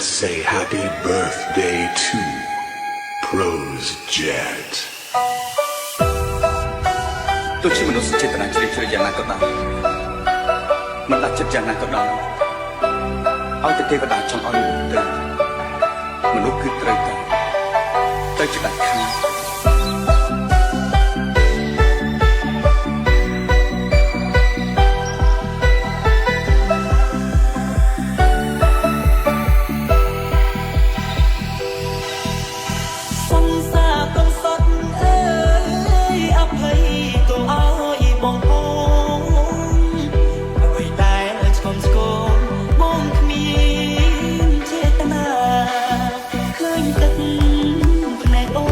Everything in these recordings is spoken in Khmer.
Let's say happy birthday to Prose Jet. ទោះជាមនុស្សចេតនាជ្រាលជ្រៅយ៉ាងណាក៏ដោយមិនដាច់ចិត្តយ៉ាងណាក៏ដោយឲ្យតែទេវតាចង់ឲ្យមនុស្សគឺត្រូវទៅជាដាច់ខាតឃើញទឹកភ្នែកអូ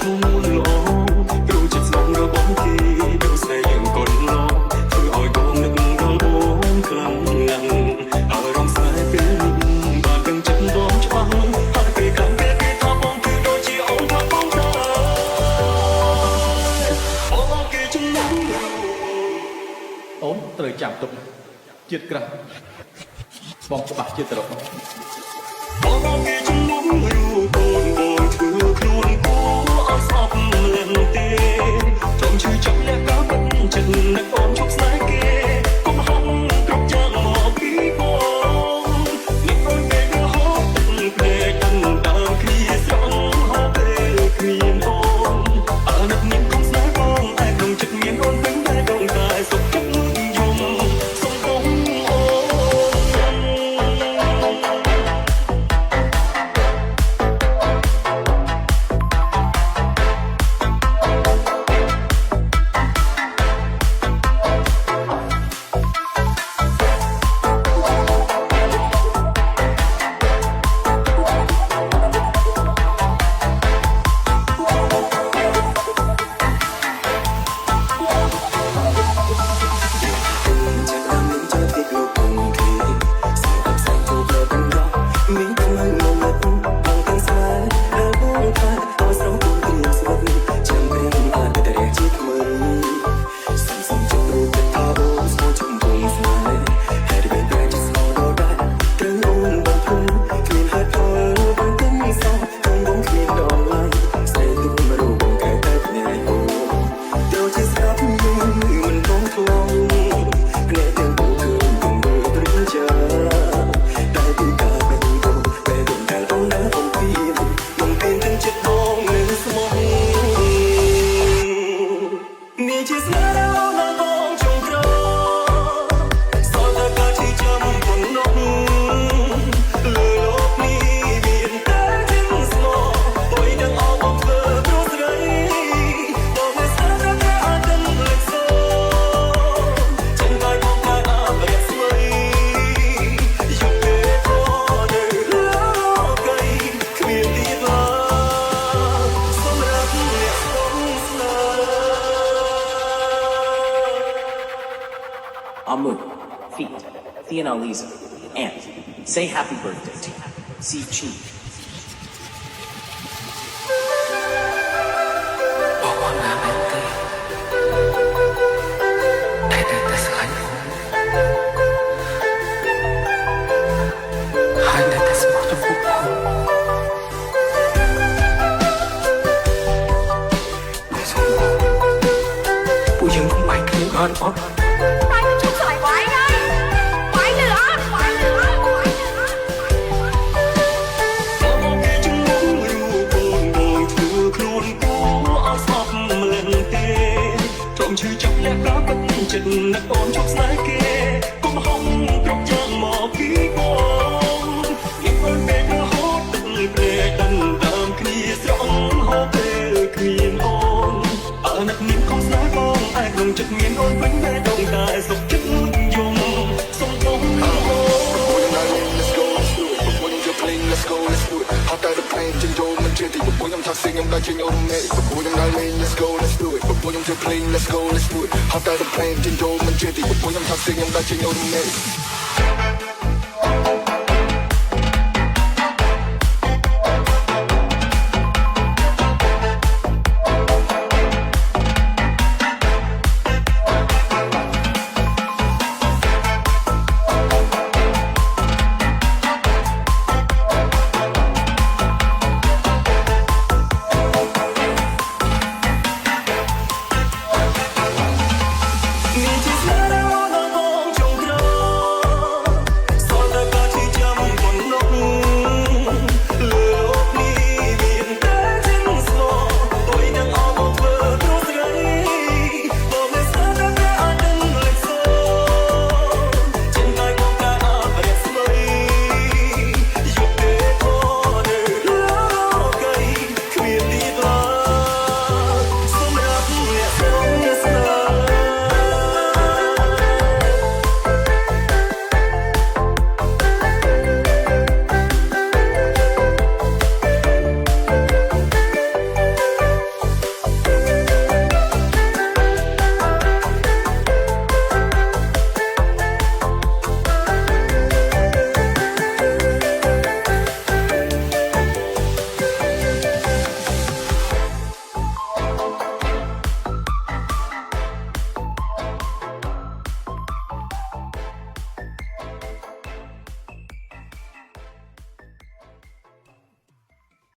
ឈ្មោះមួយល្អព្រោះចិត្តស្នងរបស់គេដូចស្នេហ៍យើងកូនឡងធ្វើឲ្យបងនឹកដល់បងខ្លាំងណាស់អារម្មណ៍ស្នេហ៍ពេលនេះបានទាំងចិត្តបងច្បាស់ហើយពេលខាងគេថាបងគឺដូចជាអូនថាបងដែរបងគេជំនុំអូនត្រូវចាំទុកជាតិក្រាស់បងច្បាស់ជាតិរកបងគេជំនុំរូបបងធ្វើខ្លួនគួរអត់ស្អប់លឹងទេចំឈឺចាប់អ្នកក៏មិនចិត្តនឹកអូនជប់ស្នេហ៍គេកុំហំគ្រប់យ៉ាងមកពីបងនេះអូនគេរហូតភ្នែកអណ្ដើមគ្នាស្រង់ហូបពេលគ្មានអូនអាណិតនេះកុំស្នេហ៍បងតែក្នុងចិត្តមានអូនពេញតែដងតែសុខចិត្តយំសុំបងអូAhmad, Feet, Thea Lisa, and say happy birthday to C. Chi. បងអរណាមែនទេតែតែស្រឡាញ់បងហើយនៅតែស្មោះចំពោះបងពួកយើងកុំបែកគ្នាអត់អត់ឈឺចាប់អ្នកក៏មិនចិត្តនឹកអូនជប់ស្នេហ៍គេកុំហំគ្រប់យ៉ាងមកពីបងនេះអូនពេលរហូតទឹកភ្នែកដណ្ដើមគ្នាស្រង់ហូបពេលគ្មានអូនអាណិតនេះកុំស្នេហ៍បងឯក្នុងចិត្តមានអូនពេញតែដងតែសុខចិត្តយំសុំបងអូន Let's go, let's do it. Hot out the plane, change over my jetty. Before I'm tossing, I'm catching automatic. Before I'm dialing, let's go, let's do it. Before I'm plane, let's go, let's do it. Hot out the plane, change over my jetty. Before I'm tossing, I'm catching automatic.